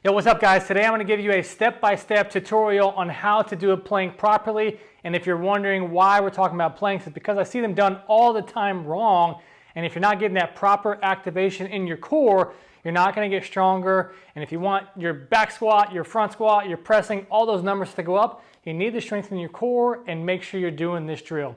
Yo, what's up guys? Today I'm going to give you a step-by-step tutorial on how to do a plank properly. And if you're wondering why we're talking about planks, it's because I see them done all the time wrong. And if you're not getting that proper activation in your core, you're not going to get stronger. And if you want your back squat, your front squat, your pressing, all those numbers to go up, you need to strengthen your core and make sure you're doing this drill.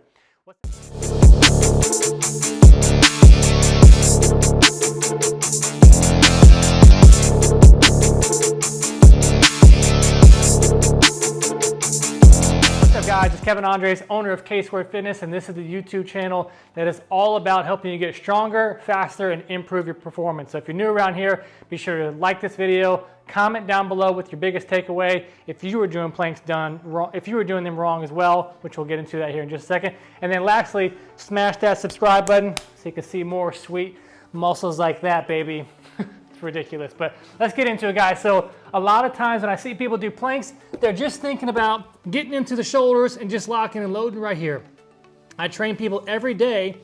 Guys, it's Kevin Andres, owner of K-Squared Fitness, and this is the YouTube channel that is all about helping you get stronger, faster, and improve your performance. So if you're new around here, be sure to like this video, comment down below with your biggest takeaway if you were doing planks done wrong, if you were doing them wrong as well, which we'll get into that here in just a second. And then lastly, smash that subscribe button so you can see more sweet muscles like that, baby. It's ridiculous, but let's get into it, guys. So a lot of times when I see people do planks, they're just thinking about getting into the shoulders and just locking and loading right here. I train people every day,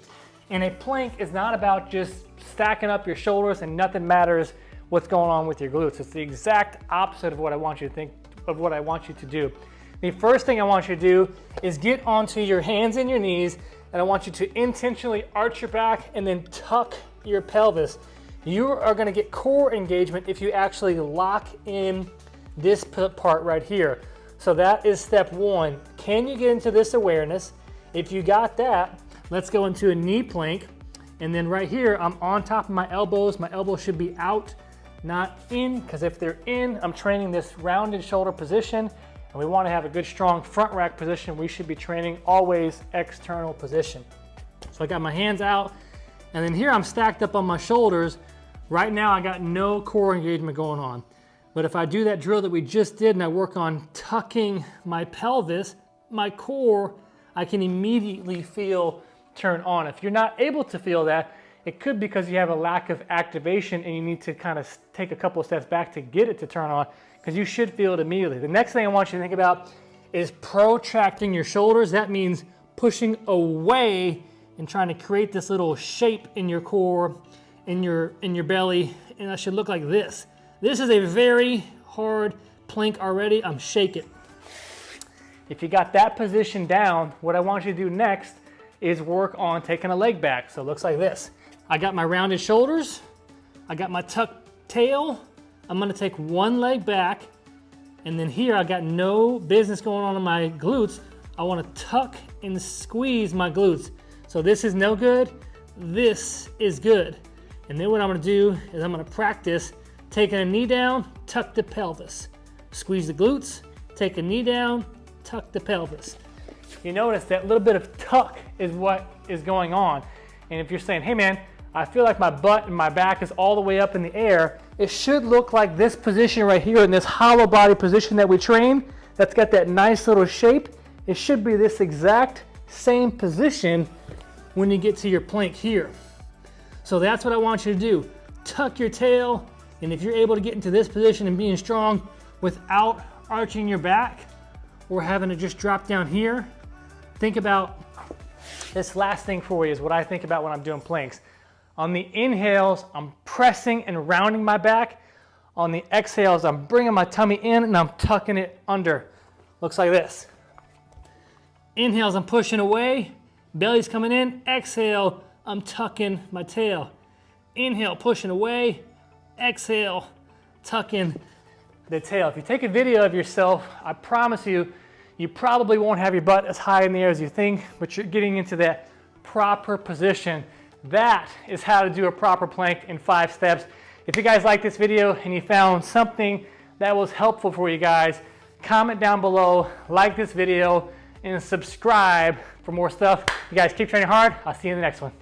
and a plank is not about just stacking up your shoulders and nothing matters what's going on with your glutes. It's the exact opposite of what I want you to think, of what I want you to do. The first thing I want you to do is get onto your hands and your knees, and I want you to intentionally arch your back and then tuck your pelvis. You are going to get core engagement if you actually lock in this part right here. So that is step one. Can you get into this awareness? If you got that, let's go into a knee plank. And then right here, I'm on top of my elbows. My elbows should be out, not in, because if they're in, I'm training this rounded shoulder position. And we want to have a good, strong front rack position. We should be training always external position. So I got my hands out, and then here I'm stacked up on my shoulders. Right now I got no core engagement going on. But if I do that drill that we just did and I work on tucking my pelvis, my core, I can immediately feel turn on. If you're not able to feel that, it could be because you have a lack of activation and you need to kind of take a couple of steps back to get it to turn on, because you should feel it immediately. The next thing I want you to think about is protracting your shoulders. That means pushing away and trying to create this little shape in your core, in your belly, and that should look like this. This is a very hard plank already. I'm shaking. If you got that position down, what I want you to do next is work on taking a leg back. So it looks like this. I got my rounded shoulders. I got my tucked tail. I'm gonna take one leg back, and then here I got no business going on in my glutes. I wanna tuck and squeeze my glutes. So this is no good, this is good. And then what I'm gonna do is I'm gonna practice taking a knee down, tuck the pelvis. Squeeze the glutes, take a knee down, tuck the pelvis. You notice that little bit of tuck is what is going on. And if you're saying, hey man, I feel like my butt and my back is all the way up in the air, it should look like this position right here in this hollow body position that we train, that's got that nice little shape. It should be this exact same position when you get to your plank here. So that's what I want you to do. Tuck your tail, and if you're able to get into this position and being strong without arching your back or having to just drop down here, think about this last thing for you is what I think about when I'm doing planks. On the inhales, I'm pressing and rounding my back. On the exhales, I'm bringing my tummy in and I'm tucking it under. Looks like this. Inhales, I'm pushing away, belly's coming in. Exhale, I'm tucking my tail. Inhale, pushing away. Exhale, tucking the tail. If you take a video of yourself, I promise you, you probably won't have your butt as high in the air as you think, but you're getting into that proper position. That is how to do a proper plank in 5 steps. If you guys like this video and you found something that was helpful for you guys, comment down below, like this video, and subscribe for more stuff. You guys keep training hard. I'll see you in the next one.